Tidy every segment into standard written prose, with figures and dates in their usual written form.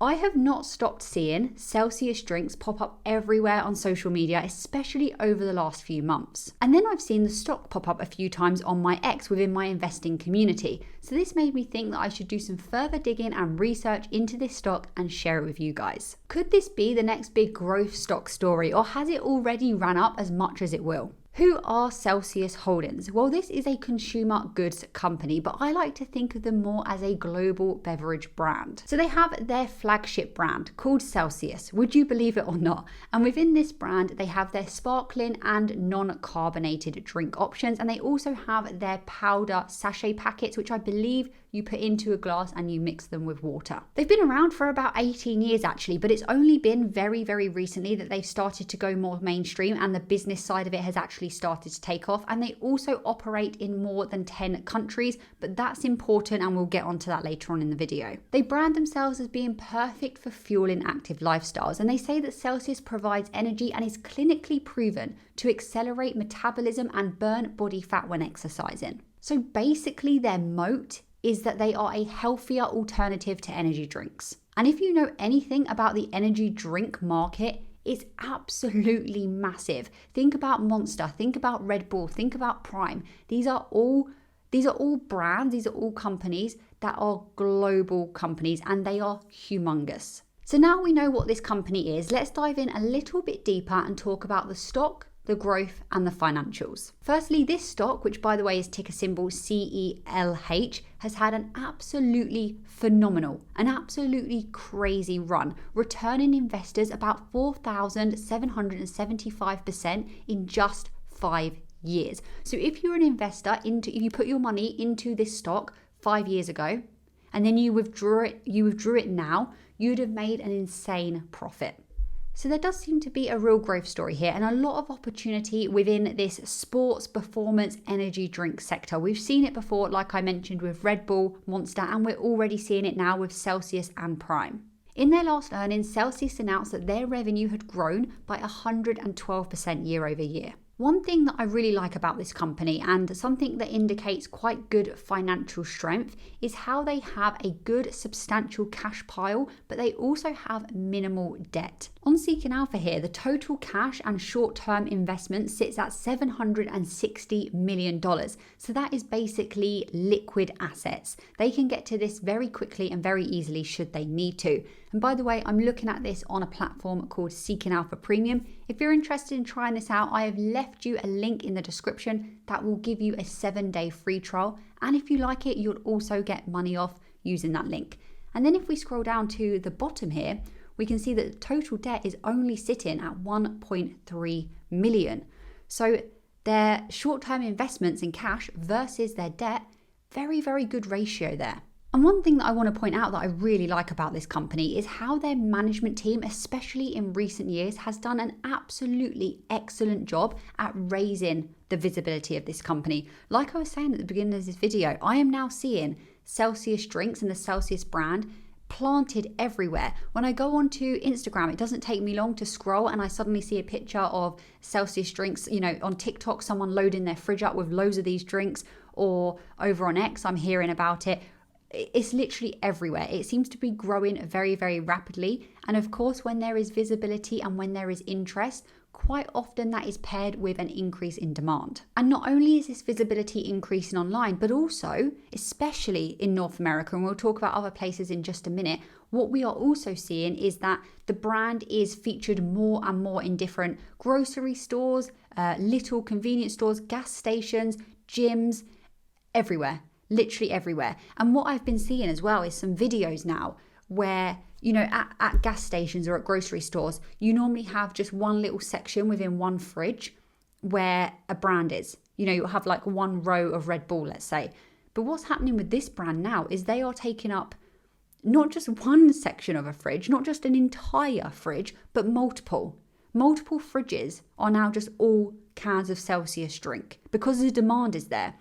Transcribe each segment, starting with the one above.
I have not stopped seeing Celsius drinks pop up everywhere on social media, especially over the last few months. And then I've seen the stock pop up a few times on my X within my investing community. So this made me think that I should do some further digging and research into this stock and share it with you guys. Could this be the next big growth stock story, or has it already ran up as much as it will? Who are Celsius Holdings? Well, this is a consumer goods company, but I like to think of them more as a global beverage brand. So they have their flagship brand called Celsius, would you believe it or not? And within this brand, they have their sparkling and non-carbonated drink options, and they also have their powder sachet packets, which I believe you put into a glass and you mix them with water. They've been around for about 18 years actually, but it's only been very, very recently that they've started to go more mainstream and the business side of it has actually started to take off. And they also operate in more than 10 countries, but that's important and we'll get onto that later on in the video. They brand themselves as being perfect for fueling active lifestyles, and they say that Celsius provides energy and is clinically proven to accelerate metabolism and burn body fat when exercising. So basically their moat is that they are a healthier alternative to energy drinks. And if you know anything about the energy drink market, it's absolutely massive. Think about Monster, think about Red Bull, think about Prime. These are all brands, these are all companies that are global companies and they are humongous. So now we know what this company is, let's dive in a little bit deeper and talk about the stock, the growth and the financials. Firstly, this stock, which by the way is ticker symbol CELH, has had an absolutely phenomenal, an absolutely crazy run, returning investors about 4,775% in just 5 years. So if you're an investor if you put your money into this stock 5 years ago and then you withdrew it now, you'd have made an insane profit. So there does seem to be a real growth story here and a lot of opportunity within this sports performance energy drink sector. We've seen it before, like I mentioned, with Red Bull, Monster, and we're already seeing it now with Celsius and Prime. In their last earnings, Celsius announced that their revenue had grown by 112% year over year. One thing that I really like about this company, and something that indicates quite good financial strength, is how they have a good substantial cash pile, but they also have minimal debt. On Seeking Alpha here, the total cash and short-term investment sits at $760 million. So that is basically liquid assets. They can get to this very quickly and very easily should they need to. And by the way, I'm looking at this on a platform called Seeking Alpha Premium. If you're interested in trying this out, I have left you a link in the description that will give you a 7-day free trial. And if you like it, you'll also get money off using that link. And then if we scroll down to the bottom here, we can see that the total debt is only sitting at 1.3 million. So their short-term investments in cash versus their debt, very, very good ratio there. And one thing that I want to point out that I really like about this company is how their management team, especially in recent years, has done an absolutely excellent job at raising the visibility of this company. Like I was saying at the beginning of this video, I am now seeing Celsius drinks and the Celsius brand planted everywhere. When I go onto Instagram, it doesn't take me long to scroll and I suddenly see a picture of Celsius drinks. You know, on TikTok, someone loading their fridge up with loads of these drinks, or over on X, I'm hearing about it. It's literally everywhere. It seems to be growing very, very rapidly. And of course, when there is visibility and when there is interest, quite often that is paired with an increase in demand. And not only is this visibility increasing online, but also, especially in North America, and we'll talk about other places in just a minute, what we are also seeing is that the brand is featured more and more in different grocery stores, little convenience stores, gas stations, gyms, everywhere. Literally everywhere. And what I've been seeing as well is some videos now where, you know, at gas stations or at grocery stores, you normally have just one little section within one fridge where a brand is. You know, you'll have like one row of Red Bull, let's say. But what's happening with this brand now is they are taking up not just one section of a fridge, not just an entire fridge, but multiple. Multiple fridges are now just all cans of Celsius drink because the demand is there.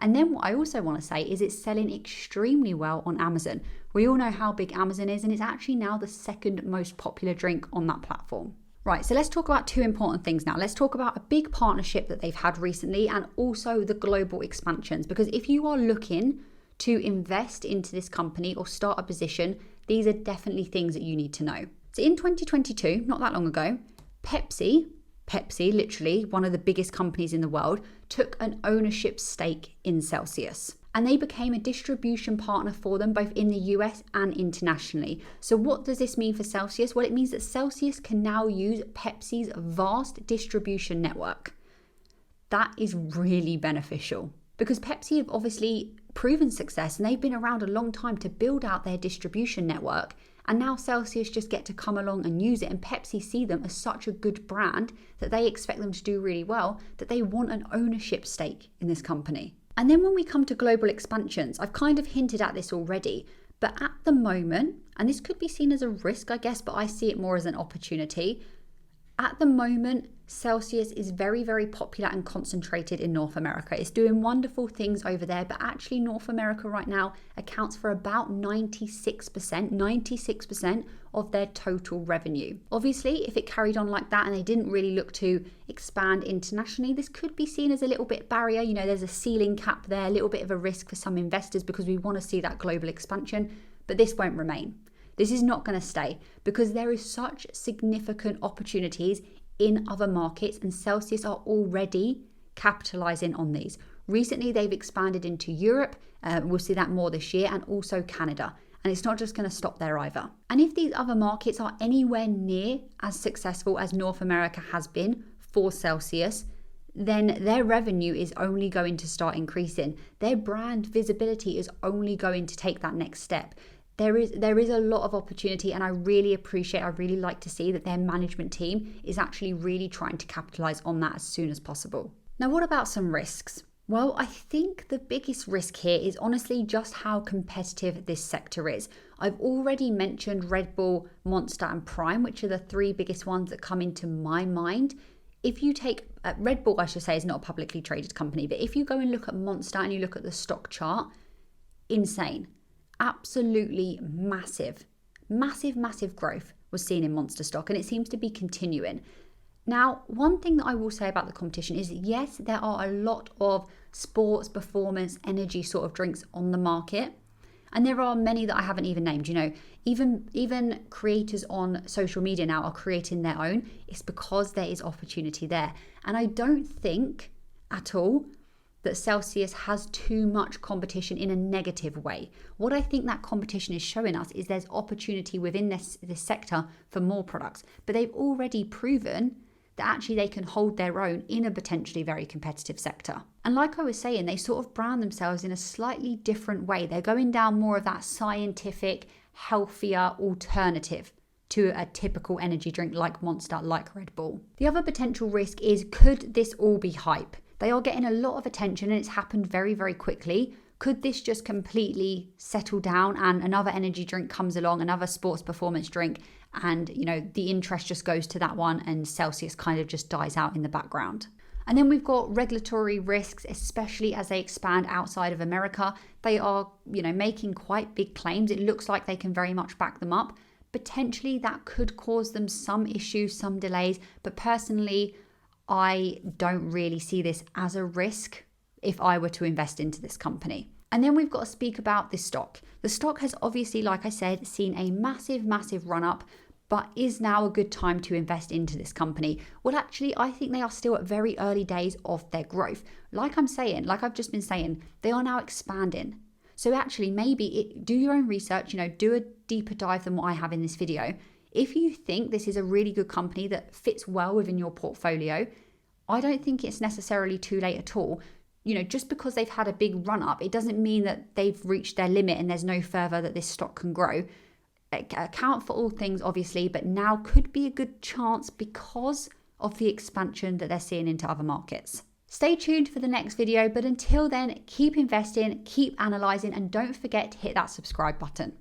And then what I also want to say is it's selling extremely well on Amazon. We all know how big Amazon is, and it's actually now the second most popular drink on that platform. Right, so let's talk about two important things now. Let's talk about a big partnership that they've had recently and also the global expansions. Because if you are looking to invest into this company or start a position, These are definitely things that you need to know. So in 2022, not that long ago, Pepsi, literally one of the biggest companies in the world, took an ownership stake in Celsius. And they became a distribution partner for them both in the US and internationally. So what does this mean for Celsius? Well, it means that Celsius can now use Pepsi's vast distribution network. That is really beneficial because Pepsi have obviously proven success and they've been around a long time to build out their distribution network. And now Celsius just get to come along and use it. And Pepsi see them as such a good brand that they expect them to do really well, that they want an ownership stake in this company. And then when we come to global expansions, I've kind of hinted at this already, but at the moment, and this could be seen as a risk, I guess, but I see it more as an opportunity. At the moment, Celsius is very, very popular and concentrated in North America. It's doing wonderful things over there, but actually North America right now accounts for about 96% of their total revenue. Obviously, if it carried on like that and they didn't really look to expand internationally, this could be seen as a little bit barrier. You know, there's a ceiling cap there, a little bit of a risk for some investors because we want to see that global expansion, but this won't remain. This is not going to stay because there is such significant opportunities in other markets and Celsius are already capitalizing on these. Recently, they've expanded into Europe. We'll see that more this year and also Canada. And it's not just going to stop there either. And if these other markets are anywhere near as successful as North America has been for Celsius, then their revenue is only going to start increasing. Their brand visibility is only going to take that next step. There is a lot of opportunity and I really like to see that their management team is actually really trying to capitalize on that as soon as possible. Now, what about some risks? Well, I think the biggest risk here is honestly just how competitive this sector is. I've already mentioned Red Bull, Monster and Prime, which are the three biggest ones that come into my mind. If you take Red Bull, I should say, is not a publicly traded company, but if you go and look at Monster and you look at the stock chart, insane. Absolutely massive growth was seen in Monster stock and it seems to be continuing. Now, one thing that I will say about the competition is yes, there are a lot of sports, performance, energy sort of drinks on the market. And there are many that I haven't even named. You know, even creators on social media now are creating their own. It's because there is opportunity there. And I don't think at all that Celsius has too much competition in a negative way. What I think that competition is showing us is there's opportunity within this sector for more products, but they've already proven that actually they can hold their own in a potentially very competitive sector. And like I was saying, they sort of brand themselves in a slightly different way. They're going down more of that scientific, healthier alternative to a typical energy drink like Monster, like Red Bull. The other potential risk is, could this all be hype? They are getting a lot of attention and it's happened very, very quickly. Could this just completely settle down and another energy drink comes along, another sports performance drink, and you know the interest just goes to that one and Celsius kind of just dies out in the background? And then we've got regulatory risks, especially as they expand outside of America. They are, you know, making quite big claims. It looks like they can very much back them up. Potentially that could cause them some issues, some delays, but personally, I don't really see this as a risk if I were to invest into this company. And then we've got to speak about this stock. The stock has obviously, like I said, seen a massive run up, but is now a good time to invest into this company? Well, actually, I think they are still at very early days of their growth. Like I've just been saying, they are now expanding. So actually, do your own research, you know, do a deeper dive than what I have in this video. If you think this is a really good company that fits well within your portfolio, I don't think it's necessarily too late at all. You know, just because they've had a big run up, it doesn't mean that they've reached their limit and there's no further that this stock can grow. Account for all things, obviously, but now could be a good chance because of the expansion that they're seeing into other markets. Stay tuned for the next video, but until then, keep investing, keep analysing, and don't forget to hit that subscribe button.